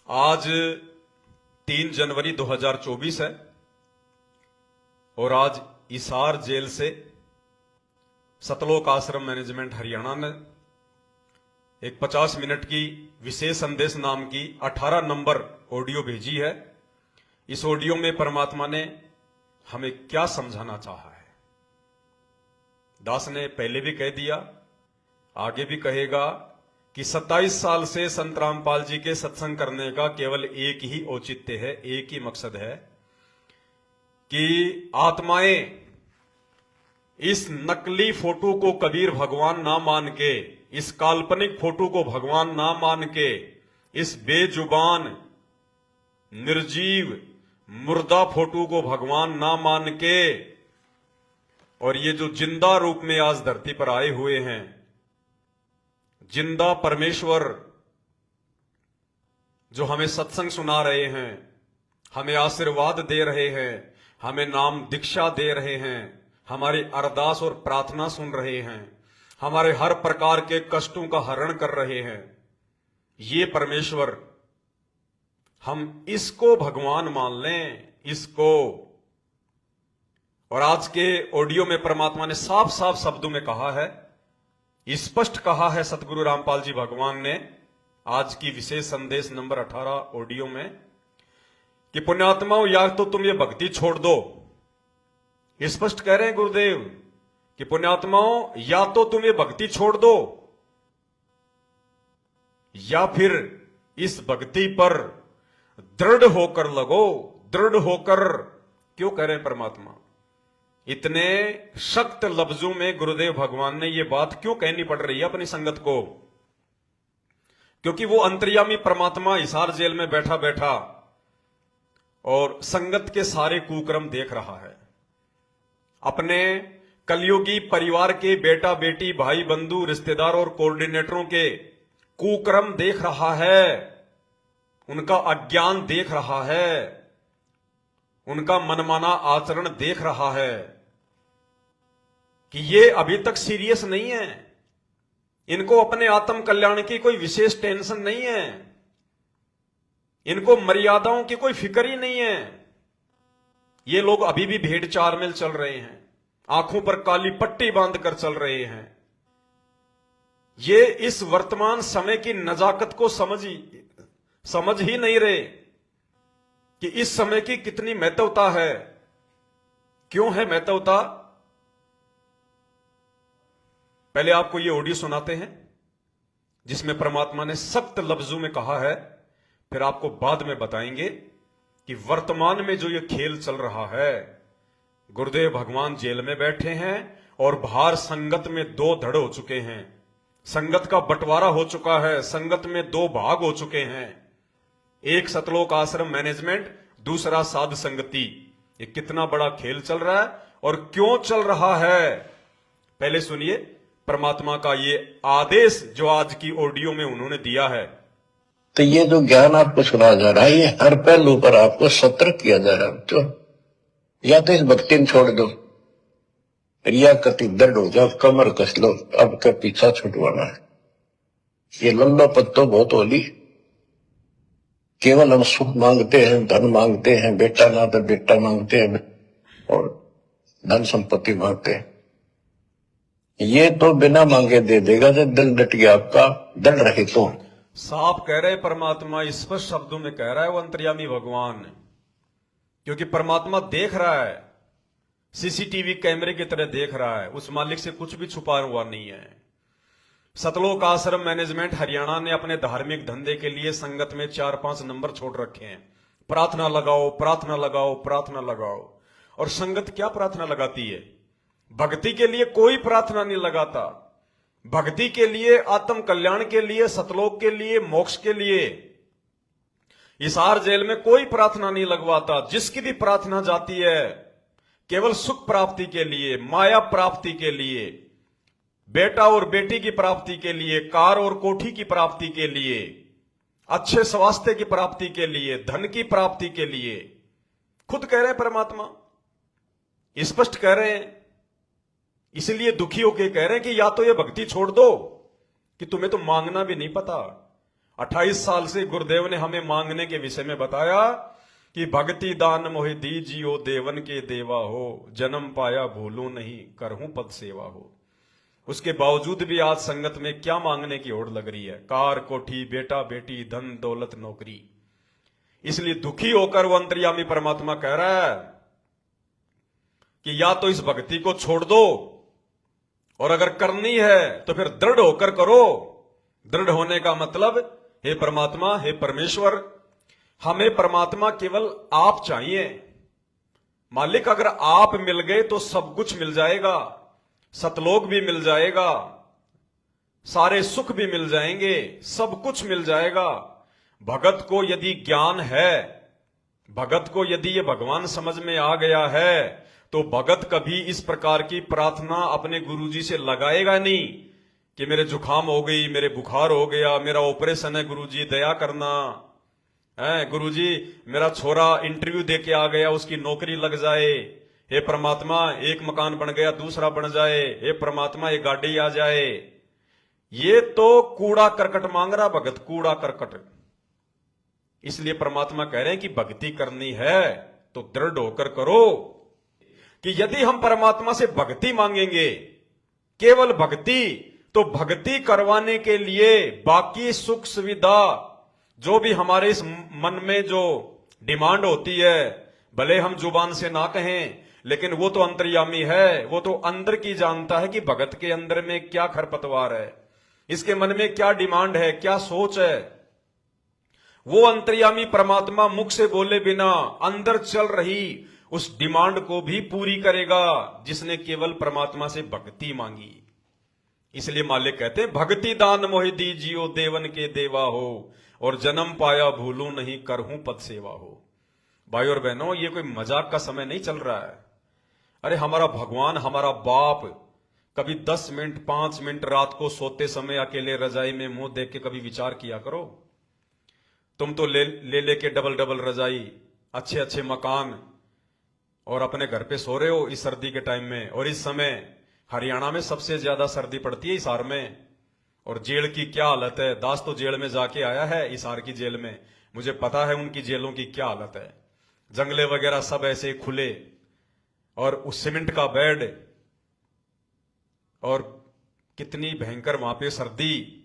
आज 3 जनवरी 2024 है और आज हिसार जेल से सतलोक आश्रम मैनेजमेंट हरियाणा ने एक 50 मिनट की विशेष संदेश नाम की 18 नंबर ऑडियो भेजी है। इस ऑडियो में परमात्मा ने हमें क्या समझाना चाहा है, दास ने पहले भी कह दिया, आगे भी कहेगा कि 27 साल से संत रामपाल जी के सत्संग करने का केवल एक ही औचित्य है, एक ही मकसद है कि आत्माएं इस नकली फोटो को कबीर भगवान ना मान के, इस काल्पनिक फोटो को भगवान ना मान के, इस बेजुबान निर्जीव मुर्दा फोटो को भगवान ना मान के, और ये जो जिंदा रूप में आज धरती पर आए हुए हैं, जिंदा परमेश्वर जो हमें सत्संग सुना रहे हैं, हमें आशीर्वाद दे रहे हैं, हमें नाम दीक्षा दे रहे हैं, हमारी अरदास और प्रार्थना सुन रहे हैं, हमारे हर प्रकार के कष्टों का हरण कर रहे हैं, ये परमेश्वर, हम इसको भगवान मान लें, इसको। और आज के ऑडियो में परमात्मा ने साफ साफ शब्दों में कहा है, स्पष्ट कहा है सतगुरु रामपाल जी भगवान ने आज की विशेष संदेश नंबर 18 ऑडियो में कि पुण्यात्माओं, या तो तुम ये भक्ति छोड़ दो। स्पष्ट कह रहे हैं गुरुदेव कि पुण्यात्माओं, या तो तुम ये भक्ति छोड़ दो या फिर इस भक्ति पर दृढ़ होकर लगो। दृढ़ होकर क्यों कह रहे हैं परमात्मा? इतने सख्त लफ्जों में गुरुदेव भगवान ने यह बात क्यों कहनी पड़ रही है अपनी संगत को? क्योंकि वो अंतर्यामी परमात्मा हिसार जेल में बैठा बैठा और संगत के सारे कुक्रम देख रहा है। अपने कलयुगी परिवार के बेटा बेटी भाई बंधु रिश्तेदार और कोऑर्डिनेटरों के कुक्रम देख रहा है, उनका अज्ञान देख रहा है, उनका मनमाना आचरण देख रहा है कि ये अभी तक सीरियस नहीं है, इनको अपने आत्म कल्याण की कोई विशेष टेंशन नहीं है, इनको मर्यादाओं की कोई फिक्र ही नहीं है। ये लोग अभी भी भेड़ चाल में चल रहे हैं, आंखों पर काली पट्टी बांधकर चल रहे हैं। ये इस वर्तमान समय की नजाकत को समझ ही नहीं रहे कि इस समय की कितनी महत्वता है। क्यों है महत्वता? पहले आपको ये ऑडियो सुनाते हैं जिसमें परमात्मा ने सख्त लफ्जों में कहा है, फिर आपको बाद में बताएंगे कि वर्तमान में जो ये खेल चल रहा है, गुरुदेव भगवान जेल में बैठे हैं और बाहर संगत में 2 धड़ हो चुके हैं, संगत का बंटवारा हो चुका है, संगत में 2 भाग हो चुके हैं, एक सतलोक आश्रम मैनेजमेंट, दूसरा साध संगति। ये कितना बड़ा खेल चल रहा है और क्यों चल रहा है, पहले सुनिए परमात्मा का ये आदेश जो आज की ऑडियो में उन्होंने दिया है। तो ये जो ज्ञान आपको सुनाया जा रहा है, ये हर पहलू पर आपको सतर्क किया जा रहा है। तो या तो इस भक्ति में छोड़ दो, रिया कति दृढ़ हो जाओ, कमर कस लो, अब का पीछा छुटवाना है। ये लल्लो पत्तो बहुत होली, केवल हम सुख मांगते हैं, धन मांगते हैं, बेटा ना तो बेटा मांगते हैं और धन संपत्ति मांगते हैं। ये तो बिना मांगे दे देगा जब दिल डट गया आपका, दृढ़ रहे तो। साफ कह रहे परमात्मा, स्पष्ट शब्दों में कह रहा है वो अंतर्यामी भगवान, क्योंकि परमात्मा देख रहा है, सीसीटीवी कैमरे की तरह देख रहा है, उस मालिक से कुछ भी छुपा हुआ नहीं है। सतलोक आश्रम मैनेजमेंट हरियाणा ने अपने धार्मिक धंधे के लिए संगत में 4-5 नंबर छोड़ रखे हैं, प्रार्थना लगाओ, प्रार्थना लगाओ, प्रार्थना लगाओ। और संगत क्या प्रार्थना लगाती है? भक्ति के लिए कोई प्रार्थना नहीं लगाता, भक्ति के लिए, आत्म कल्याण के लिए, सतलोक के लिए, मोक्ष के लिए हिसार जेल में कोई प्रार्थना नहीं लगवाता। जिसकी भी प्रार्थना जाती है केवल सुख प्राप्ति के लिए, माया प्राप्ति के लिए, बेटा और बेटी की प्राप्ति के लिए, कार और कोठी की प्राप्ति के लिए, अच्छे स्वास्थ्य की प्राप्ति के लिए, धन की प्राप्ति के लिए। खुद कह रहे हैं परमात्मा, स्पष्ट कह रहे हैं, इसलिए दुखी होकर कह रहे हैं कि या तो ये भक्ति छोड़ दो कि तुम्हें तो मांगना भी नहीं पता, 28 साल से गुरुदेव ने हमें मांगने के विषय में बताया कि भक्ति दान मोहि दीजियो देवन के देवा हो, जन्म पाया भूलूं नहीं करहूं पद सेवा हो। उसके बावजूद भी आज संगत में क्या मांगने की होड़ लग रही है? कार, कोठी, बेटा, बेटी, धन, दौलत, नौकरी। इसलिए दुखी होकर वो अंतर्यामी परमात्मा कह रहा है कि या तो इस भक्ति को छोड़ दो, और अगर करनी है तो फिर दृढ़ होकर करो। दृढ़ होने का मतलब, हे परमात्मा, हे परमेश्वर, हमें परमात्मा केवल आप चाहिए। मालिक, अगर आप मिल गए तो सब कुछ मिल जाएगा, सतलोक भी मिल जाएगा, सारे सुख भी मिल जाएंगे, सब कुछ मिल जाएगा। भगत को यदि ज्ञान है, भगत को यदि ये भगवान समझ में आ गया है, तो भगत कभी इस प्रकार की प्रार्थना अपने गुरुजी से लगाएगा नहीं कि मेरे जुकाम हो गई, मेरे बुखार हो गया, मेरा ऑपरेशन है गुरुजी दया करना है, गुरुजी मेरा छोरा इंटरव्यू दे के आ गया, उसकी नौकरी लग जाए, हे परमात्मा एक मकान बन गया दूसरा बन जाए, हे परमात्मा एक गाड़ी आ जाए। ये तो कूड़ा करकट मांग रहा भगत, कूड़ा करकट। इसलिए परमात्मा कह रहे हैं कि भक्ति करनी है तो दृढ़ होकर करो। कि यदि हम परमात्मा से भक्ति मांगेंगे, केवल भक्ति, तो भक्ति करवाने के लिए बाकी सुख सुविधा जो भी हमारे इस मन में जो डिमांड होती है, भले हम जुबान से ना कहें, लेकिन वो तो अंतर्यामी है, वो तो अंदर की जानता है कि भगत के अंदर में क्या खरपतवार है, इसके मन में क्या डिमांड है, क्या सोच है। वो अंतर्यामी परमात्मा मुख से बोले बिना अंदर चल रही उस डिमांड को भी पूरी करेगा, जिसने केवल परमात्मा से भक्ति मांगी। इसलिए मालिक कहते हैं, भक्ति दान मोहि दीजियो देवन के देवा हो, और जन्म पाया भूलूं नहीं करहूं पद सेवा हो। भाई और बहनों, ये कोई मजाक का समय नहीं चल रहा है। अरे हमारा भगवान, हमारा बाप, कभी 10 मिनट 5 मिनट रात को सोते समय अकेले रजाई में मुंह देख के कभी विचार किया करो। तुम तो ले के डबल डबल रजाई, अच्छे अच्छे मकान, और अपने घर पे सो रहे हो इस सर्दी के टाइम में। और इस समय हरियाणा में सबसे ज्यादा सर्दी पड़ती है हिसार में। और जेल की क्या हालत है, दास तो जेल में जाके आया है, हिसार की जेल में, मुझे पता है उनकी जेलों की क्या हालत है। जंगले वगैरह सब ऐसे खुले, और उस सीमेंट का बेड, और कितनी भयंकर वहां पे सर्दी।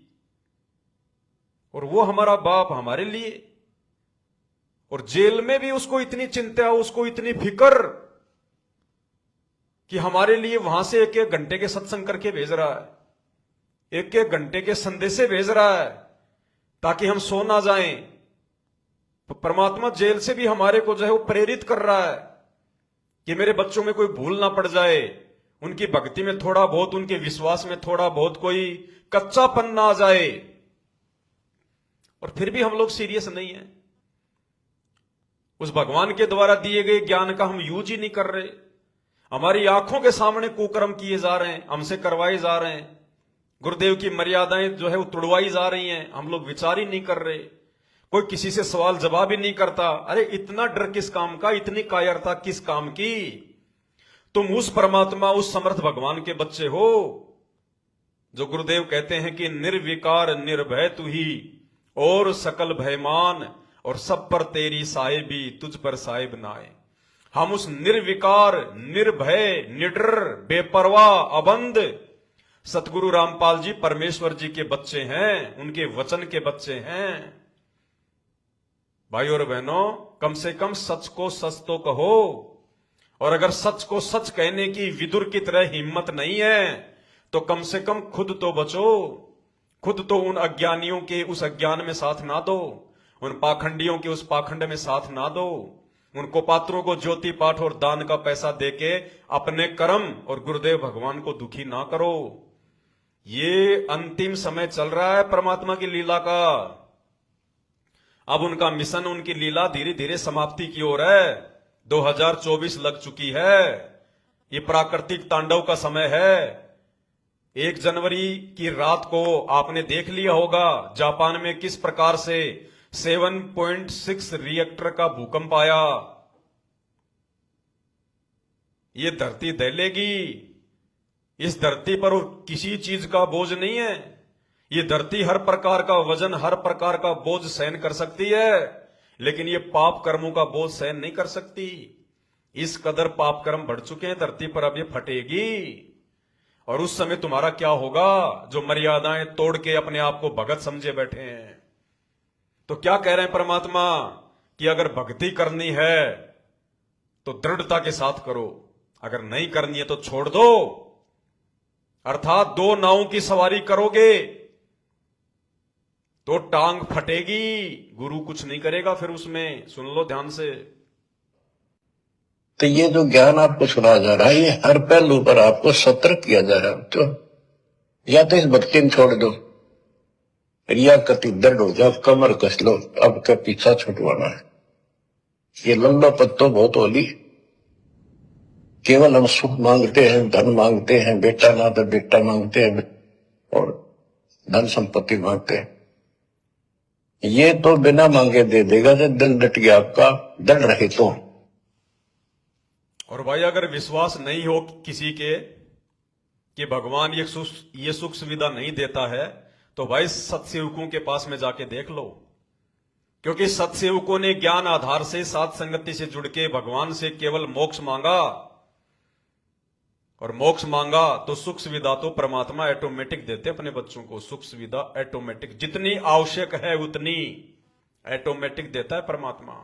और वो हमारा बाप हमारे लिए, और जेल में भी उसको इतनी चिंता, उसको इतनी फिक्र कि हमारे लिए वहां से एक एक घंटे के सत्संग करके भेज रहा है, एक एक घंटे के संदेशे भेज रहा है, ताकि हम सो ना जाएं। तो परमात्मा जेल से भी हमारे को जो है वो प्रेरित कर रहा है कि मेरे बच्चों में कोई भूल ना पड़ जाए, उनकी भक्ति में थोड़ा बहुत, उनके विश्वास में थोड़ा बहुत कोई कच्चापन ना आ जाए। और फिर भी हम लोग सीरियस नहीं है। उस भगवान के द्वारा दिए गए ज्ञान का हम यूज ही नहीं कर रहे। हमारी आंखों के सामने कुकर्म किए जा रहे हैं, हमसे करवाए जा रहे हैं, गुरुदेव की मर्यादाएं जो है वो तोड़वाई जा रही हैं, हम लोग विचार ही नहीं कर रहे। कोई किसी से सवाल जवाब ही नहीं करता। अरे इतना डर किस काम का, इतनी कायरता किस काम की? तुम उस परमात्मा, उस समर्थ भगवान के बच्चे हो, जो गुरुदेव कहते हैं कि निर्विकार निर्भय तू ही, और सकल भयमान, और सब पर तेरी साहिबी, तुझ पर साहिब नाए। हम उस निर्विकार, निर्भय, निडर, बेपरवाह, अबंध सतगुरु रामपाल जी परमेश्वर जी के बच्चे हैं, उनके वचन के बच्चे हैं। भाई और बहनों, कम से कम सच को सच तो कहो। और अगर सच को सच कहने की विदुर की तरह हिम्मत नहीं है, तो कम से कम खुद तो बचो। खुद तो उन अज्ञानियों के उस अज्ञान में साथ ना दो, उन पाखंडियों के उस पाखंड में साथ ना दो, उनको पात्रों को ज्योति पाठ और दान का पैसा देके अपने कर्म और गुरुदेव भगवान को दुखी ना करो। ये अंतिम समय चल रहा है परमात्मा की लीला का। अब उनका मिशन, उनकी लीला धीरे धीरे समाप्ति की ओर है। 2024 लग चुकी है। ये प्राकृतिक तांडव का समय है। 1 जनवरी की रात को आपने देख लिया होगा जापान में किस प्रकार से 7.6 रिएक्टर का भूकंप आया। ये धरती दहलेगी। इस धरती पर किसी चीज का बोझ नहीं है। ये धरती हर प्रकार का वजन, हर प्रकार का बोझ सहन कर सकती है, लेकिन ये पाप कर्मों का बोझ सहन नहीं कर सकती। इस कदर पाप कर्म बढ़ चुके हैं धरती पर, अब ये फटेगी। और उस समय तुम्हारा क्या होगा, जो मर्यादाएं तोड़ के अपने आप को भगत समझे बैठे हैं। तो क्या कह रहे हैं परमात्मा कि अगर भक्ति करनी है तो दृढ़ता के साथ करो, अगर नहीं करनी है तो छोड़ दो। अर्थात दो नावों की सवारी करोगे तो टांग फटेगी, गुरु कुछ नहीं करेगा फिर उसमें। सुन लो ध्यान से। तो ये जो ज्ञान आपको सुनाया जा रहा है, ये हर पहलू पर आपको सतर्क किया जा रहा है। तो या तो इस भक्ति में छोड़ दो, रिया कति दृढ़ हो जाओ, कमर कस लो, अब क्या पीछा छुटवाना है। ये लंबा पत्तो बहुत होली, केवल हम सुख मांगते हैं, धन मांगते हैं, बेटा ना तो बेटा मांगते हैं और धन संपत्ति मांगते हैं। ये तो बिना मांगे दे देगा जब दिल डट गया आपका, दृढ़ रहे तो। और भाई अगर विश्वास नहीं हो किसी के कि भगवान ये सुख सुविधा नहीं देता है, तो भाई सत्सेवकों के पास में जाके देख लो। क्योंकि सत्सेवकों ने ज्ञान आधार से साध संगति से जुड़ के भगवान से केवल मोक्ष मांगा, और मोक्ष मांगा तो सुख सुविधा तो परमात्मा ऑटोमेटिक देते अपने बच्चों को। सुख सुविधा ऑटोमेटिक, जितनी आवश्यक है उतनी ऑटोमेटिक देता है परमात्मा।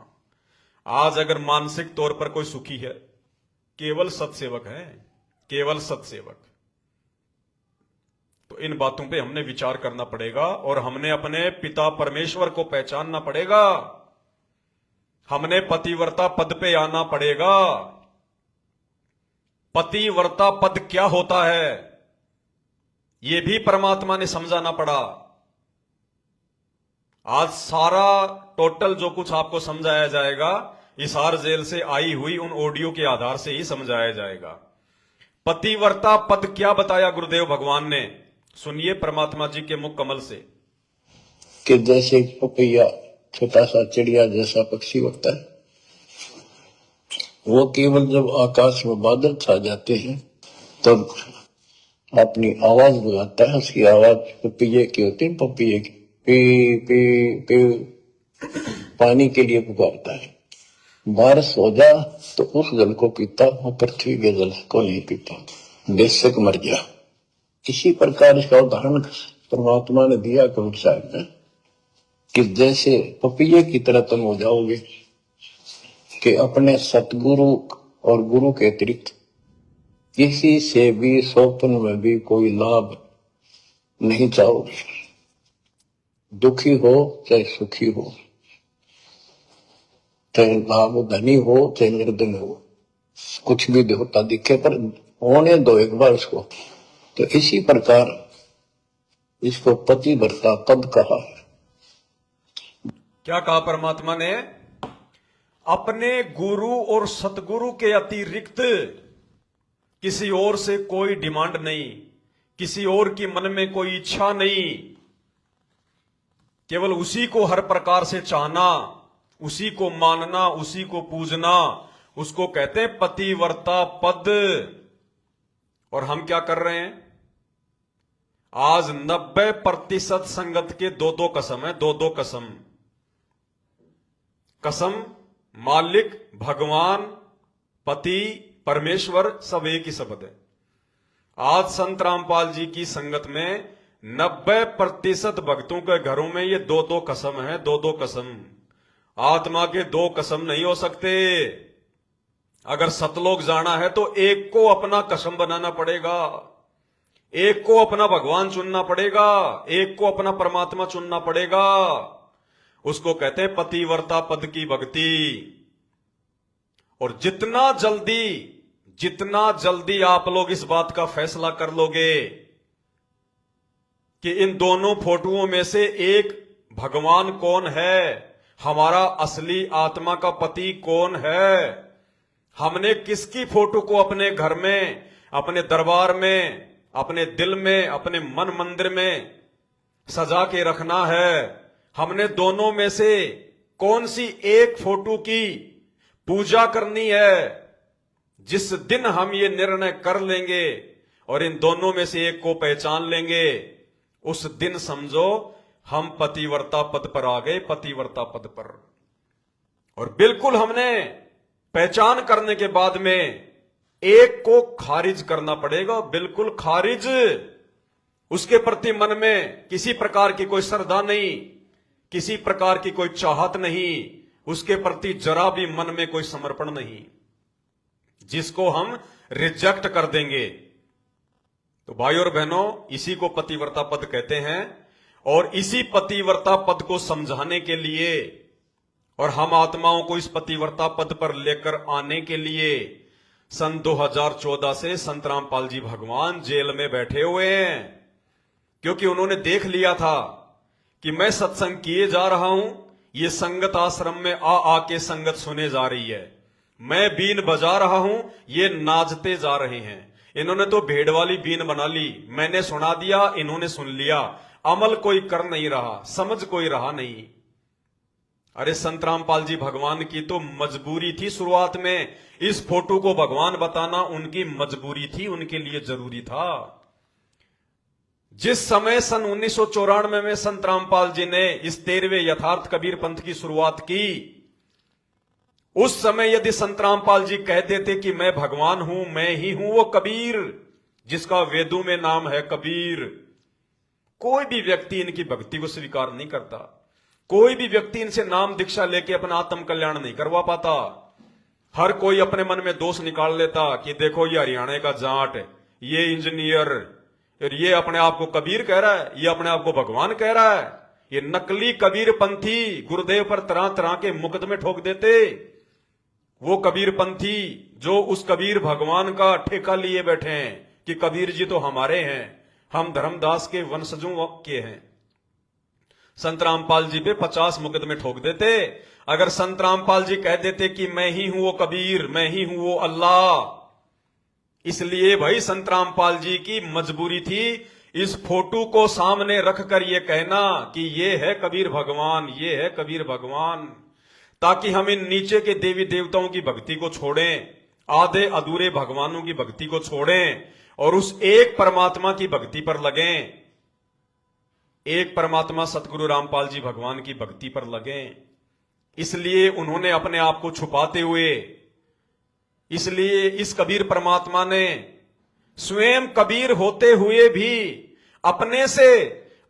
आज अगर मानसिक तौर पर कोई सुखी है, केवल सत्सेवक है, केवल सत्सेवक। तो इन बातों पे हमने विचार करना पड़ेगा, और हमने अपने पिता परमेश्वर को पहचानना पड़ेगा। हमने पतिव्रता पद पे आना पड़ेगा। पतिव्रता पद क्या होता है यह भी परमात्मा ने समझाना पड़ा। आज सारा टोटल जो कुछ आपको समझाया जाएगा, हिसार जेल से आई हुई उन ऑडियो के आधार से ही समझाया जाएगा। पतिव्रता पद क्या बताया गुरुदेव भगवान ने, सुनिए परमात्मा जी के मुख कमल से। कि जैसे पपैया छोटा सा चिड़िया जैसा पक्षी होता है, वो केवल जब आकाश में बादल छा जाते हैं तब अपनी आवाज लगाता है। उसकी आवाज पपैये की होती है, पपैये की पी पी पी पानी के लिए पुकारता है। बारिश हो जा तो उस जल को पीता, वो पृथ्वी के जल को नहीं पीता, बेशक मर गया। इसी प्रकार इसका उदाहरण परमात्मा ने दिया कबीर साहब ने कि जैसे पपैये की तरह तुम हो जाओगे कि अपने सतगुरु और गुरु के अतिरिक्त किसी से भी स्वप्न में भी कोई लाभ नहीं चाहोगे। दुखी हो चाहे सुखी हो, चाहे लाभ धनी हो चाहे निर्धन हो, कुछ भी देवता दिखे पर होने दो एक बार उसको। तो इसी प्रकार इसको पतिव्रता पद कहा है। क्या कहा परमात्मा ने, अपने गुरु और सतगुरु के अतिरिक्त किसी और से कोई डिमांड नहीं, किसी और की मन में कोई इच्छा नहीं, केवल उसी को हर प्रकार से चाहना, उसी को मानना, उसी को पूजना, उसको कहते हैं पतिव्रता पद। और हम क्या कर रहे हैं, आज 90% संगत के दो कसम है, दो कसम। कसम मालिक भगवान पति परमेश्वर सब एक ही शब्द है। आज संत रामपाल जी की संगत में 90% भक्तों के घरों में ये दो कसम है, दो कसम। आत्मा के दो कसम नहीं हो सकते। अगर सतलोक जाना है तो एक को अपना कसम बनाना पड़ेगा, एक को अपना भगवान चुनना पड़ेगा, एक को अपना परमात्मा चुनना पड़ेगा। उसको कहते हैं पतिव्रता पद की भक्ति। और जितना जल्दी आप लोग इस बात का फैसला कर लोगे कि इन दोनों फोटोओं में से एक भगवान कौन है, हमारा असली आत्मा का पति कौन है, हमने किसकी फोटो को अपने घर में, अपने दरबार में, अपने दिल में, अपने मन मंदिर में सजा के रखना है, हमने दोनों में से कौन सी एक फोटो की पूजा करनी है। जिस दिन हम ये निर्णय कर लेंगे और इन दोनों में से एक को पहचान लेंगे, उस दिन समझो हम पतिव्रता पद पर आ गए, पतिव्रता पद पर। और बिल्कुल हमने पहचान करने के बाद में एक को खारिज करना पड़ेगा, बिल्कुल खारिज। उसके प्रति मन में किसी प्रकार की कोई श्रद्धा नहीं, किसी प्रकार की कोई चाहत नहीं, उसके प्रति जरा भी मन में कोई समर्पण नहीं, जिसको हम रिजेक्ट कर देंगे। तो भाई और बहनों, इसी को पतिव्रता पद कहते हैं। और इसी पतिव्रता पद को समझाने के लिए और हम आत्माओं को इस पतिव्रता पद पर लेकर आने के लिए सन 2014 से संत रामपाल जी भगवान जेल में बैठे हुए हैं, क्योंकि उन्होंने देख लिया था कि मैं सत्संग किए जा रहा हूं, ये संगत आश्रम में आके संगत सुने जा रही है, मैं बीन बजा रहा हूं, ये नाचते जा रहे हैं। इन्होंने तो भेड़ वाली बीन बना ली, मैंने सुना दिया, इन्होंने सुन लिया, अमल कोई कर नहीं रहा, समझ कोई रहा नहीं। अरे संत रामपाल जी भगवान की तो मजबूरी थी शुरुआत में, इस फोटो को भगवान बताना उनकी मजबूरी थी, उनके लिए जरूरी था। जिस समय सन 1994 में संत रामपाल जी ने इस 13वें यथार्थ कबीर पंथ की शुरुआत की, उस समय यदि संत रामपाल जी कह देते कि मैं भगवान हूं, मैं ही हूं वो कबीर जिसका वेदों में नाम है कबीर, कोई भी व्यक्ति इनकी भक्ति को स्वीकार नहीं करता, कोई भी व्यक्ति इनसे नाम दीक्षा लेके अपना आत्म कल्याण नहीं करवा पाता। हर कोई अपने मन में दोष निकाल लेता कि देखो ये हरियाणा का जाट, ये इंजीनियर, और ये अपने आप को कबीर कह रहा है, ये अपने आप को भगवान कह रहा है। ये नकली कबीर पंथी गुरुदेव पर तरह तरह के मुकदमे ठोक देते। वो कबीर पंथी जो उस कबीर भगवान का ठेका लिए बैठे हैं कि कबीर जी तो हमारे हैं, हम धर्मदास के वंशजों के हैं। संत रामपाल जी पे 50 मुकदमे ठोक देते। अगर संत रामपाल जी कह देते कि मैं ही हूं वो कबीर, मैं ही हूं वो अल्लाह। इसलिए भाई संत रामपाल जी की मजबूरी थी इस फोटो को सामने रखकर ये कहना कि ये है कबीर भगवान, ये है कबीर भगवान, ताकि हम इन नीचे के देवी देवताओं की भक्ति को छोड़ें, आधे अधूरे भगवानों की भक्ति को छोड़ें और उस एक परमात्मा की भक्ति पर लगें। एक परमात्मा सतगुरु रामपाल जी भगवान की भक्ति पर लगें। इसलिए उन्होंने अपने आप को छुपाते हुए, इसलिए इस कबीर परमात्मा ने स्वयं कबीर होते हुए भी अपने से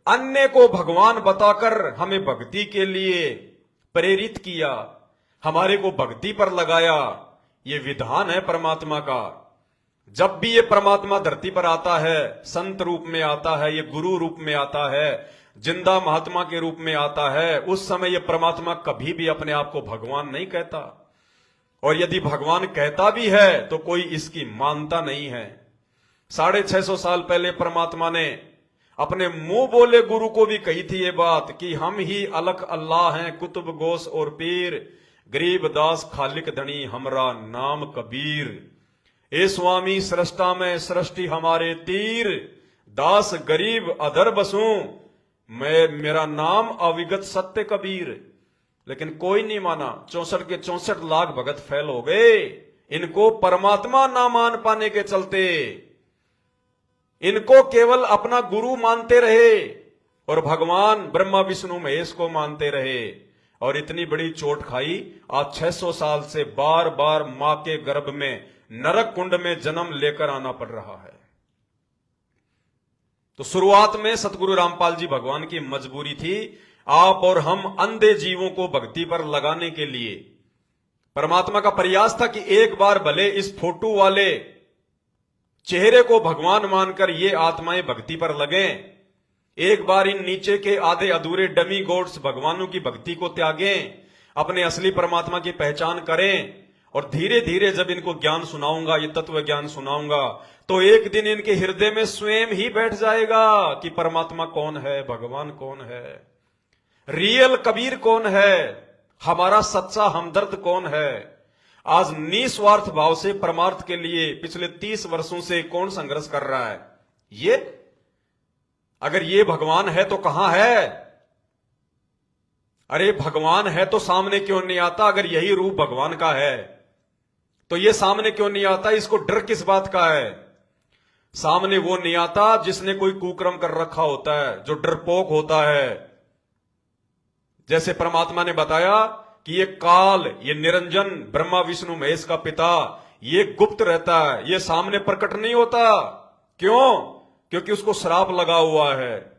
अन्य को भगवान बताकर हमें भक्ति के लिए प्रेरित किया, हमारे को भक्ति पर लगाया। ये विधान है परमात्मा का। जब भी ये परमात्मा धरती पर आता है, संत रूप में आता है, ये गुरु रूप में आता है, जिंदा महात्मा के रूप में आता है, उस समय ये परमात्मा कभी भी अपने आप को भगवान नहीं कहता। और यदि भगवान कहता भी है तो कोई इसकी मानता नहीं है। 650 साल पहले परमात्मा ने अपने मुंह बोले गुरु को भी कही थी ये बात कि हम ही अलग अल्लाह हैं, कुतुब गोस और पीर, गरीब दास खालिक धनी हमरा नाम कबीर। ए स्वामी सृष्टा में सृष्टि हमारे तीर, दास गरीब अधर बसूं, मैं मेरा नाम अविगत सत्य कबीर। लेकिन कोई नहीं माना। 64 के 64 लाख भगत फैल हो गए। इनको परमात्मा ना मान पाने के चलते इनको केवल अपना गुरु मानते रहे और भगवान ब्रह्मा विष्णु महेश को मानते रहे और इतनी बड़ी चोट खाई। आज 600 साल से बार बार मां के गर्भ में नरक कुंड में जन्म लेकर आना पड़ रहा है। तो शुरुआत में सतगुरु रामपाल जी भगवान की मजबूरी थी आप और हम अंधे जीवों को भक्ति पर लगाने के लिए। परमात्मा का प्रयास था कि एक बार भले इस फोटो वाले चेहरे को भगवान मानकर ये आत्माएं भक्ति पर लगें, एक बार इन नीचे के आधे अधूरे डमी गॉड्स भगवानों की भक्ति को त्यागें, अपने असली परमात्मा की पहचान करें। और धीरे धीरे जब इनको ज्ञान सुनाऊंगा, ये तत्व ज्ञान सुनाऊंगा, तो एक दिन इनके हृदय में स्वयं ही बैठ जाएगा कि परमात्मा कौन है, भगवान कौन है, रियल कबीर कौन है, हमारा सच्चा हमदर्द कौन है। आज निस्वार्थ भाव से परमार्थ के लिए पिछले 30 वर्षों से कौन संघर्ष कर रहा है? ये अगर ये भगवान है तो कहां है? अरे भगवान है तो सामने क्यों नहीं आता? अगर यही रूप भगवान का है तो ये सामने क्यों नहीं आता? इसको डर किस बात का है? सामने वो नहीं आता जिसने कोई कुकर्म कर रखा होता है, जो डरपोक होता है। जैसे परमात्मा ने बताया कि ये काल, ये निरंजन, ब्रह्मा विष्णु महेश का पिता, ये गुप्त रहता है, ये सामने प्रकट नहीं होता। क्यों? क्योंकि उसको श्राप लगा हुआ है,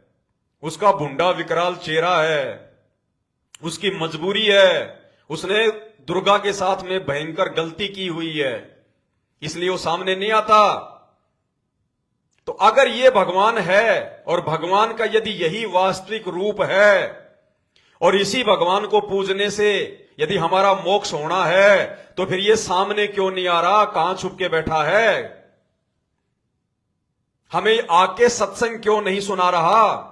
उसका भुंडा विकराल चेहरा है, उसकी मजबूरी है, उसने दुर्गा के साथ में भयंकर गलती की हुई है, इसलिए वो सामने नहीं आता। तो अगर ये भगवान है और भगवान का यदि यही वास्तविक रूप है और इसी भगवान को पूजने से यदि हमारा मोक्ष होना है, तो फिर ये सामने क्यों नहीं आ रहा? कहां छुप के बैठा है? हमें आके सत्संग क्यों नहीं सुना रहा?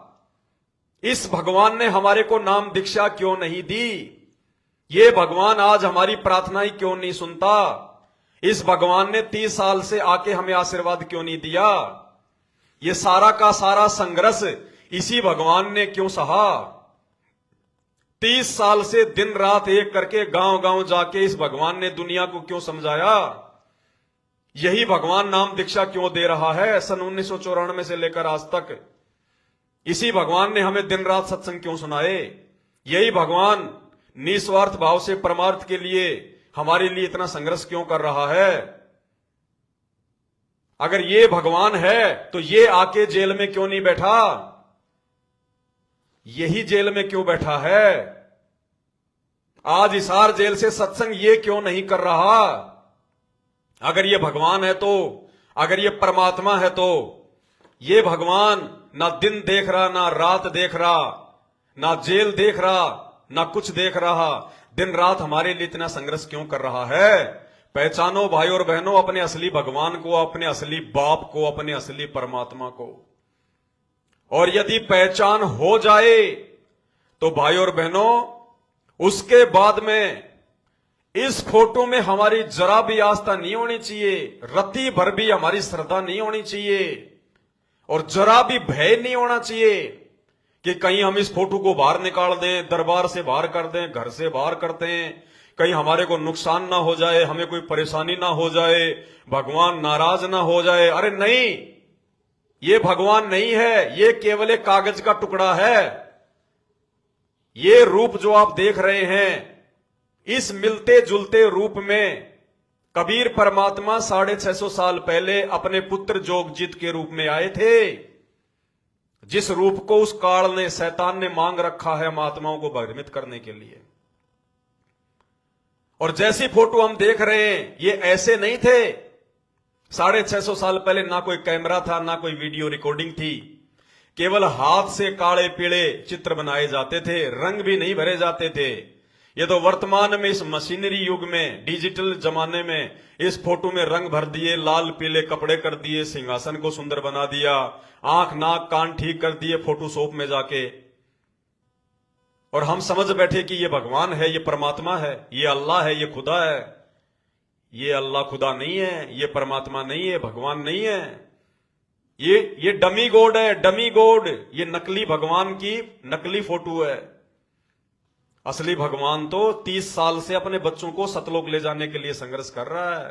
इस भगवान ने हमारे को नाम दीक्षा क्यों नहीं दी? ये भगवान आज हमारी प्रार्थनाएं क्यों नहीं सुनता? इस भगवान ने 30 साल से आके हमें आशीर्वाद क्यों नहीं दिया? ये सारा का सारा संघर्ष इसी भगवान ने क्यों सहा? 30 साल से दिन रात एक करके गांव गांव जाके इस भगवान ने दुनिया को क्यों समझाया? यही भगवान नाम दीक्षा क्यों दे रहा है सन 1994 से लेकर आज तक? इसी भगवान ने हमें दिन रात सत्संग क्यों सुनाए? यही भगवान निस्वार्थ भाव से परमार्थ के लिए हमारे लिए इतना संघर्ष क्यों कर रहा है? अगर ये भगवान है तो ये आके जेल में क्यों नहीं बैठा? यही जेल में क्यों बैठा है? आज हिसार जेल से सत्संग ये क्यों नहीं कर रहा? अगर ये भगवान है तो, अगर ये परमात्मा है तो, ये भगवान ना दिन देख रहा, ना रात देख रहा, ना जेल देख रहा, ना कुछ देख रहा, दिन रात हमारे लिए इतना संघर्ष क्यों कर रहा है? पहचानो भाई और बहनों अपने असली भगवान को, अपने असली बाप को, अपने असली परमात्मा को। और यदि पहचान हो जाए तो भाई और बहनों, उसके बाद में इस फोटो में हमारी जरा भी आस्था नहीं होनी चाहिए, रत्ती भर भी हमारी श्रद्धा नहीं होनी चाहिए, और जरा भी भय नहीं होना चाहिए कि कहीं हम इस फोटो को बाहर निकाल दें, दरबार से बाहर कर दें, घर से बाहर करते हैं, कहीं हमारे को नुकसान ना हो जाए, हमें कोई परेशानी ना हो जाए, भगवान नाराज ना हो जाए। अरे नहीं, ये भगवान नहीं है, ये केवल एक कागज का टुकड़ा है। ये रूप जो आप देख रहे हैं, इस मिलते जुलते रूप में कबीर परमात्मा 650 साल पहले अपने पुत्र जोगजीत के रूप में आए थे, जिस रूप को उस काल ने, शैतान ने मांग रखा है महात्माओं को भ्रमित करने के लिए। और जैसी फोटो हम देख रहे हैं, ये ऐसे नहीं थे। 650 साल पहले ना कोई कैमरा था, ना कोई वीडियो रिकॉर्डिंग थी, केवल हाथ से काले पीले चित्र बनाए जाते थे, रंग भी नहीं भरे जाते थे। ये तो वर्तमान में इस मशीनरी युग में, डिजिटल जमाने में इस फोटो में रंग भर दिए, लाल पीले कपड़े कर दिए, सिंहासन को सुंदर बना दिया, आंख नाक कान ठीक कर दिए फोटोशॉप में जाके, और हम समझ बैठे कि ये भगवान है, ये परमात्मा है, ये अल्लाह है, ये खुदा है। ये अल्लाह खुदा नहीं है, ये परमात्मा नहीं है, भगवान नहीं है, ये डमी गॉड है, डमी गॉड। ये नकली भगवान की नकली फोटो है। असली भगवान तो 30 साल से अपने बच्चों को सतलोक ले जाने के लिए संघर्ष कर रहा है।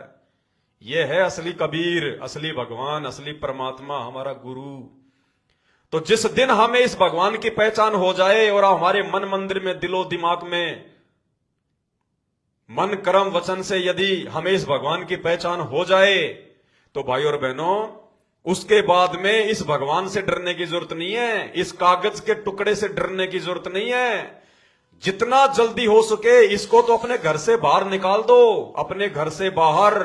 यह है असली कबीर, असली भगवान, असली परमात्मा, हमारा गुरु। तो जिस दिन हमें इस भगवान की पहचान हो जाए और हमारे मन मंदिर में, दिलो दिमाग में, मन कर्म वचन से यदि हमें इस भगवान की पहचान हो जाए, तो भाई और बहनों, उसके बाद में इस भगवान से डरने की जरूरत नहीं है, इस कागज के टुकड़े से डरने की जरूरत नहीं है। जितना जल्दी हो सके इसको तो अपने घर से बाहर निकाल दो, अपने घर से बाहर,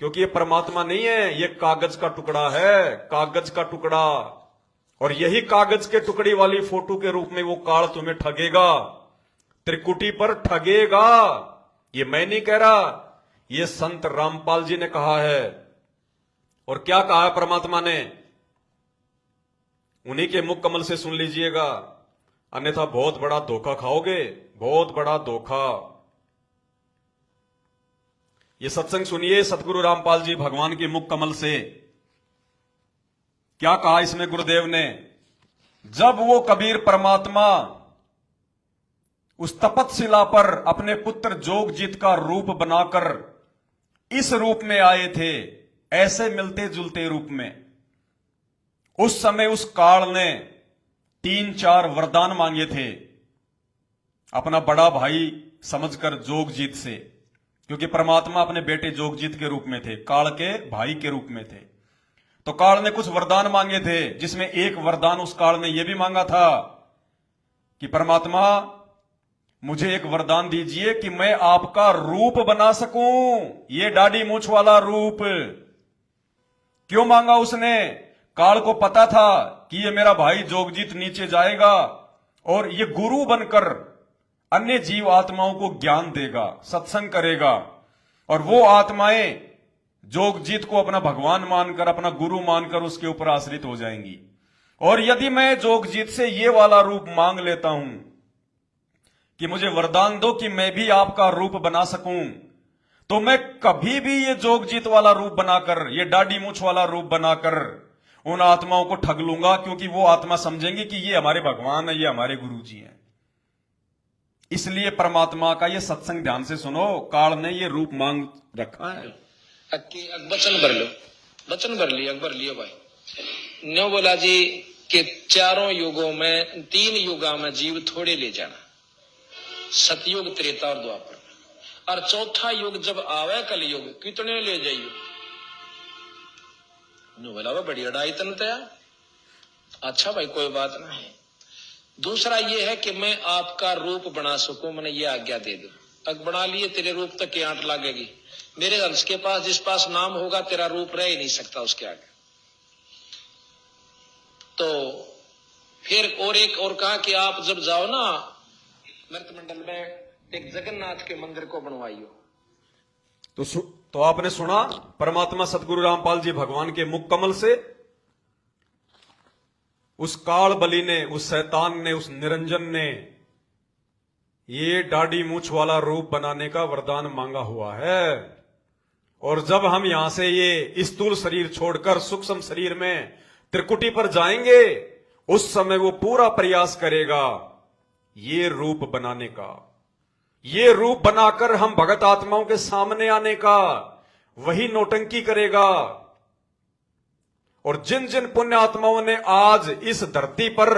क्योंकि ये परमात्मा नहीं है, ये कागज का टुकड़ा है, कागज का टुकड़ा। और यही कागज के टुकड़ी वाली फोटो के रूप में वो काल तुम्हें ठगेगा, त्रिकुटी पर ठगेगा। ये मैं नहीं कह रहा, ये संत रामपाल जी ने कहा है। और क्या कहा है परमात्मा ने, उन्हीं के मुख कमल से सुन लीजिएगा, अन्यथा बहुत बड़ा धोखा खाओगे, बहुत बड़ा धोखा। ये सत्संग सुनिए सतगुरु रामपाल जी भगवान के मुख कमल से। क्या कहा इसमें गुरुदेव ने, जब वो कबीर परमात्मा उस तपतशिला पर अपने पुत्र जोगजीत का रूप बनाकर इस रूप में आए थे, ऐसे मिलते जुलते रूप में, उस समय उस काल ने 3-4 वरदान मांगे थे अपना बड़ा भाई समझकर जोगजीत से, क्योंकि परमात्मा अपने बेटे जोगजीत के रूप में थे, काल के भाई के रूप में थे। तो काल ने कुछ वरदान मांगे थे, जिसमें एक वरदान उस काल ने यह भी मांगा था कि परमात्मा मुझे एक वरदान दीजिए कि मैं आपका रूप बना सकूं, ये दाढ़ी मूंछ वाला रूप। क्यों मांगा उसने? काल को पता था कि ये मेरा भाई जोगजीत नीचे जाएगा और ये गुरु बनकर अन्य जीव आत्माओं को ज्ञान देगा, सत्संग करेगा, और वो आत्माएं जोगजीत को अपना भगवान मानकर, अपना गुरु मानकर उसके ऊपर आश्रित हो जाएंगी। और यदि मैं जोगजीत से ये वाला रूप मांग लेता हूं कि मुझे वरदान दो कि मैं भी आपका रूप बना सकूं, तो मैं कभी भी ये जोगजीत वाला रूप बनाकर, ये दाढ़ी मूंछ वाला रूप बनाकर उन आत्माओं को ठग लूंगा, क्योंकि वो आत्मा समझेंगे कि ये हमारे भगवान है, ये हमारे गुरु जी हैं। इसलिए परमात्मा का ये सत्संग ध्यान से सुनो, काल ने ये रूप मांग रखा है। वचन भर लिया अकबर लियो भाई। न्यो बोला जी कि चारों युगों में 3 युगा में जीव थोड़े ले जाना, सतयुग, त्रेता और द्वापर, और चौथा युग जब आवे कलयुग कितने ले जाइयो। न्यो बोला वो बड़ी अड़ाई तन तया। अच्छा भाई कोई बात नहीं। दूसरा ये है कि मैं आपका रूप बना सकूं, मैंने ये आज्ञा दे दो। अब बना लिए, तेरे रूप तक की आंट लगेगी। मेरे अंश के पास जिस पास नाम होगा तेरा रूप रह ही नहीं सकता उसके आगे। तो फिर और एक और कहा कि आप जब जाओ ना मृतमंडल में, एक जगन्नाथ के मंदिर को बनवाइयो। तो आपने सुना परमात्मा सतगुरु रामपाल जी भगवान के मुख कमल से उस काल बलि ने, उस शैतान ने, उस निरंजन ने ये दाढ़ी मूंछ वाला रूप बनाने का वरदान मांगा हुआ है। और जब हम यहां से ये स्थूल शरीर छोड़कर सूक्ष्म शरीर में त्रिकुटी पर जाएंगे, उस समय वो पूरा प्रयास करेगा ये रूप बनाने का, ये रूप बनाकर हम भगत आत्माओं के सामने आने का, वही नौटंकी करेगा। और जिन जिन पुण्य आत्माओं ने आज इस धरती पर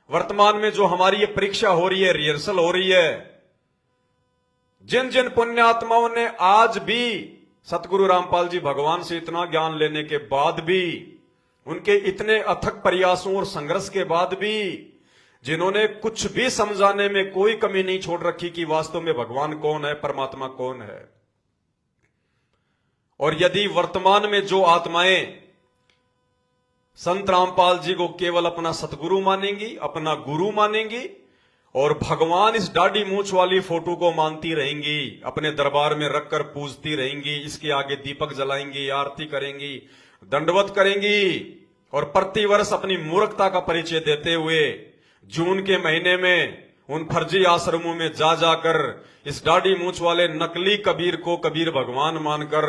वर्तमान में जो हमारी ये परीक्षा हो रही है, रिहर्सल हो रही है, जिन जिन पुण्य आत्माओं ने आज भी सतगुरु रामपाल जी भगवान से इतना ज्ञान लेने के बाद भी, उनके इतने अथक प्रयासों और संघर्ष के बाद भी, जिन्होंने कुछ भी समझाने में कोई कमी नहीं छोड़ रखी कि वास्तव में भगवान कौन है, परमात्मा कौन है। और यदि वर्तमान में जो आत्माएं संत रामपाल जी को केवल अपना सतगुरु मानेंगी, अपना गुरु मानेंगी, और भगवान इस दाढ़ी मूंछ वाली फोटो को मानती रहेंगी, अपने दरबार में रखकर पूजती रहेंगी, इसके आगे दीपक जलाएंगी, आरती करेंगी, दंडवत करेंगी, और प्रतिवर्ष अपनी मूर्खता का परिचय देते हुए जून के महीने में उन फर्जी आश्रमों में जा जाकर इस दाढ़ी मूंछ वाले नकली कबीर को कबीर भगवान मानकर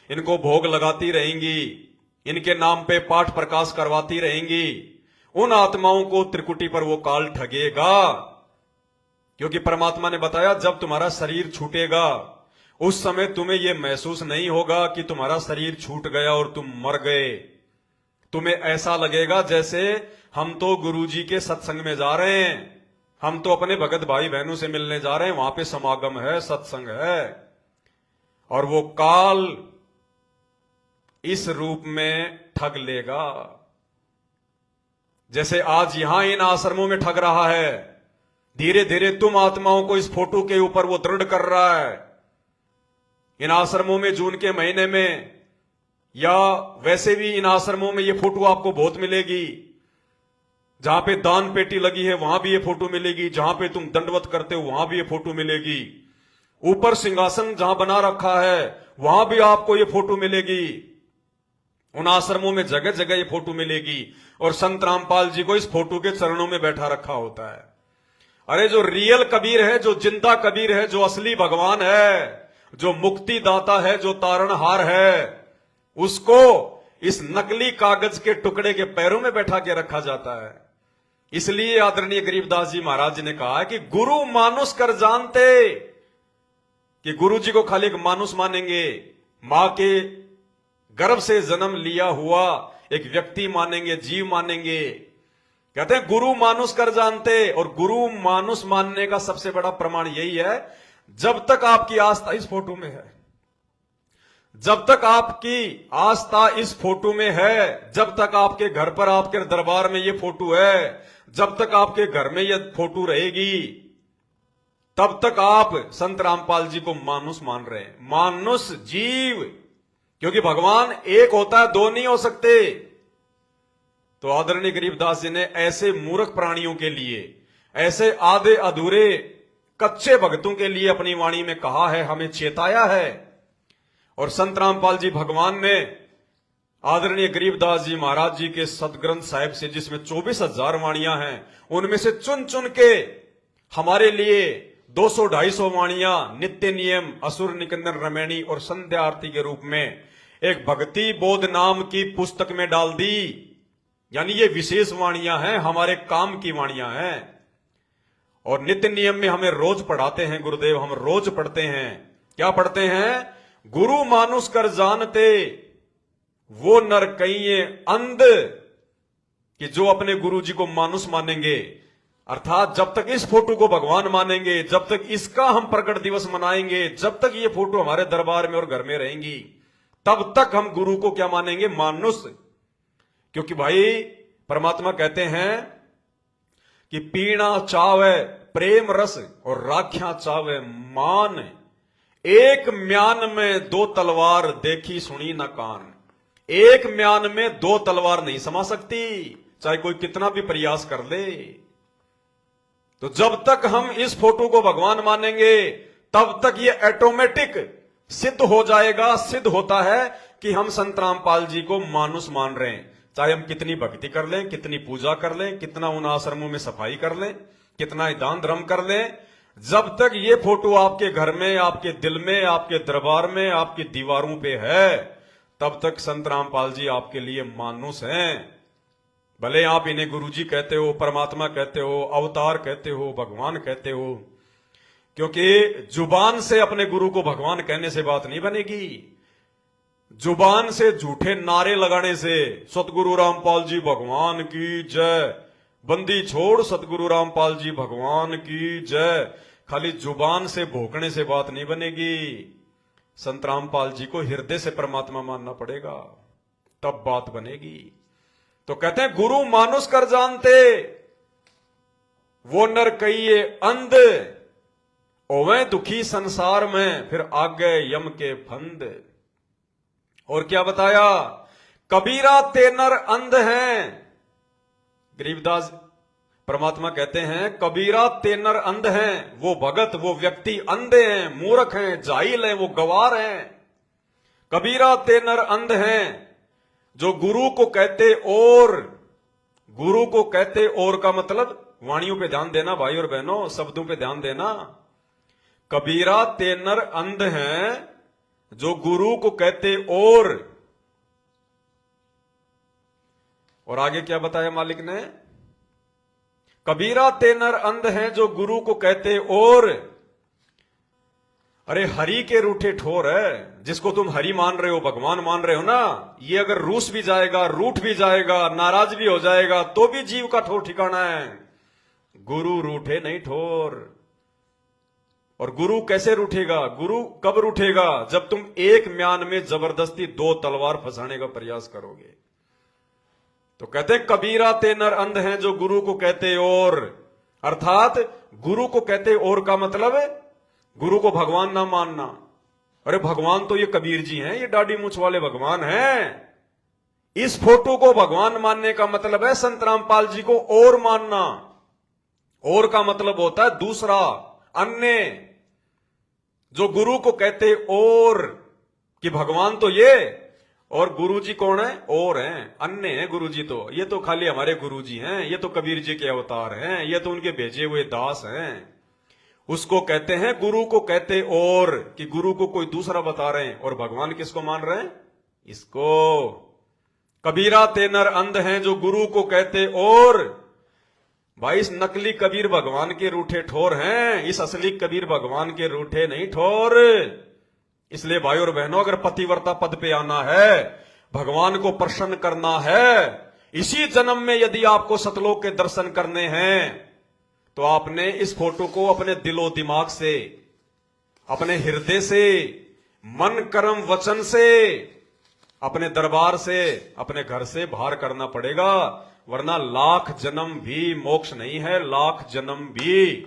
इनको भोग लगाती रहेंगी, इनके नाम पे पाठ प्रकाश करवाती रहेंगी, उन आत्माओं को त्रिकुटी पर वो काल ठगेगा। क्योंकि परमात्मा ने बताया जब तुम्हारा शरीर छूटेगा उस समय तुम्हें यह महसूस नहीं होगा कि तुम्हारा शरीर छूट गया और तुम मर गए। तुम्हें ऐसा लगेगा जैसे हम तो गुरुजी के सत्संग में जा रहे हैं, हम तो अपने भगत भाई बहनों से मिलने जा रहे हैं, वहां पे समागम है, सत्संग है। और वो काल इस रूप में ठग लेगा, जैसे आज यहां इन आश्रमों में ठग रहा है। धीरे धीरे तुम आत्माओं को इस फोटो के ऊपर वो दृढ़ कर रहा है। इन आश्रमों में जून के महीने में या वैसे भी इन आश्रमों में ये फोटो आपको बहुत मिलेगी। जहां पे दान पेटी लगी है वहां भी ये फोटो मिलेगी, जहां पे तुम दंडवत करते हो वहां भी ये फोटो मिलेगी, ऊपर सिंहासन जहां बना रखा है वहां भी आपको ये फोटो मिलेगी। उन आश्रमों में जगह जगह ये फोटो मिलेगी। और संत रामपाल जी को इस फोटो के चरणों में बैठा रखा होता है। अरे जो रियल कबीर है, जो जिंदा कबीर है, जो असली भगवान है, जो मुक्ति दाता है, जो तारणहार है, उसको इस नकली कागज के टुकड़े के पैरों में बैठा के रखा जाता है। इसलिए आदरणीय गरीबदास जी महाराज जी ने कहा कि गुरु मानुष कर जानते, कि गुरु जी को खाली एक मानुष मानेंगे, मां के गर्भ से जन्म लिया हुआ एक व्यक्ति मानेंगे, जीव मानेंगे। कहते हैं गुरु मानुष कर जानते, और गुरु मानुष मानने का सबसे बड़ा प्रमाण यही है, जब तक आपकी आस्था इस फोटो में है, जब तक आपकी आस्था इस फोटो में है, जब तक आपके घर पर, आपके दरबार में ये फोटो है, जब तक आपके घर में ये फोटो रहेगी, तब तक आप संत रामपाल जी को मानुष मान रहे हैं। मानुष जीव, क्योंकि भगवान एक होता है, दो नहीं हो सकते। तो आदरणीय गरीबदास जी ने ऐसे मूर्ख प्राणियों के लिए, ऐसे आधे अधूरे कच्चे भक्तों के लिए अपनी वाणी में कहा है, हमें चेताया है। और संत रामपाल जी भगवान ने आदरणीय गरीबदास जी महाराज जी के सदग्रंथ साहिब से, जिसमें 24,000 वाणियां हैं, उनमें से चुन चुन के हमारे लिए 200-250 वाणियां नित्य नियम, असुर निकंदन रमैणी और संध्या आरती के रूप में एक भक्ति बोध नाम की पुस्तक में डाल दी। यानी ये विशेष वाणियां हैं, हमारे काम की वाणियां हैं। और नित्य नियम में हमें रोज पढ़ाते हैं गुरुदेव, हम रोज पढ़ते हैं। क्या पढ़ते हैं? गुरु मानुष कर जानते, वो नर कहिए अंध, कि जो अपने गुरु जी को मानुष मानेंगे, अर्थात जब तक इस फोटो को भगवान मानेंगे, जब तक इसका हम प्रकट दिवस मनाएंगे, जब तक ये फोटो हमारे दरबार में और घर में रहेंगी, तब तक हम गुरु को क्या मानेंगे? मानुष। क्योंकि भाई परमात्मा कहते हैं कि पीना चावे प्रेम रस और राख्या चावे मान, एक म्यान में दो तलवार देखी सुनी न कान। एक म्यान में दो तलवार नहीं समा सकती, चाहे कोई कितना भी प्रयास कर ले। तो जब तक हम इस फोटो को भगवान मानेंगे, तब तक ये ऑटोमेटिक सिद्ध हो जाएगा, सिद्ध होता है कि हम संत रामपाल जी को मानुष मान रहे हैं। चाहे हम कितनी भक्ति कर लें, कितनी पूजा कर लें, कितना उन आश्रमों में सफाई कर लें, कितना दान धर्म कर लें, जब तक ये फोटो आपके घर में, आपके दिल में, आपके दरबार में, आपकी दीवारों पे है, तब तक संत रामपाल जी आपके लिए मानुष हैं। भले आप इन्हें गुरुजी कहते हो, परमात्मा कहते हो, अवतार कहते हो, भगवान कहते हो, क्योंकि जुबान से अपने गुरु को भगवान कहने से बात नहीं बनेगी। जुबान से झूठे नारे लगाने से सतगुरु रामपाल जी भगवान की जय, बंदी छोड़ सतगुरु रामपाल जी भगवान की जय, खाली जुबान से भोंकने से बात नहीं बनेगी। संत रामपाल जी को हृदय से परमात्मा मानना पड़ेगा, तब बात बनेगी। तो कहते हैं गुरु मानुष कर जानते, वो नर कहिए अंध, ओवे दुखी संसार में फिर आगे यम के फंद। और क्या बताया? कबीरा ते नर अंध हैं। गरीबदास परमात्मा कहते हैं कबीरा ते नर अंध हैं, वो भगत, वो व्यक्ति अंधे हैं, मूर्ख हैं, जाहिल हैं, वो गवार हैं। कबीरा ते नर अंध हैं, जो गुरु को कहते और, गुरु को कहते और का मतलब वाणियों पे ध्यान देना भाई और बहनों, शब्दों पे ध्यान देना। कबीरा ते नर अंध हैं, जो गुरु को कहते और आगे क्या बताया मालिक ने? कबीरा ते नर अंध हैं, जो गुरु को कहते और। अरे हरि के रूठे ठोर है, जिसको तुम हरि मान रहे हो, भगवान मान रहे हो ना, ये अगर रूस भी जाएगा, रूठ भी जाएगा, नाराज भी हो जाएगा, तो भी जीव का ठोर ठिकाना है। गुरु रूठे नहीं ठोर। और गुरु कैसे रूठेगा? गुरु कब रूठेगा? जब तुम एक म्यान में जबरदस्ती दो तलवार फंसाने का प्रयास करोगे। तो कहते कबीरा ते नर अंध हैं, जो गुरु को कहते और, अर्थात गुरु को कहते और का मतलब है गुरु को भगवान ना मानना। अरे भगवान तो ये कबीर जी हैं, ये दाढ़ी मूंछ वाले भगवान हैं। इस फोटो को भगवान मानने का मतलब है संत रामपाल जी को और मानना। और का मतलब होता है दूसरा, अन्य। जो गुरु को कहते और, कि भगवान तो ये, और गुरु जी कौन है? और हैं, अन्य हैं गुरु जी। तो ये तो खाली हमारे गुरु जी हैं, ये तो कबीर जी के अवतार हैं, ये तो उनके भेजे हुए दास हैं। उसको कहते हैं, गुरु को कहते और, कि गुरु को कोई दूसरा बता रहे हैं, और भगवान किसको मान रहे हैं? इसको। कबीरा ते नर अंध हैं, जो गुरु को कहते और। भाई इस नकली कबीर भगवान के रूठे ठोर हैं, इस असली कबीर भगवान के रूठे नहीं ठोर। इसलिए भाई और बहनों, अगर पतिव्रता पद पे आना है, भगवान को प्रसन्न करना है, इसी जन्म में यदि आपको सतलोक के दर्शन करने हैं, तो आपने इस फोटो को अपने दिलो दिमाग से, अपने हृदय से, मन कर्म वचन से, अपने दरबार से, अपने घर से बाहर करना पड़ेगा, वरना लाख जन्म भी मोक्ष नहीं है, लाख जन्म भी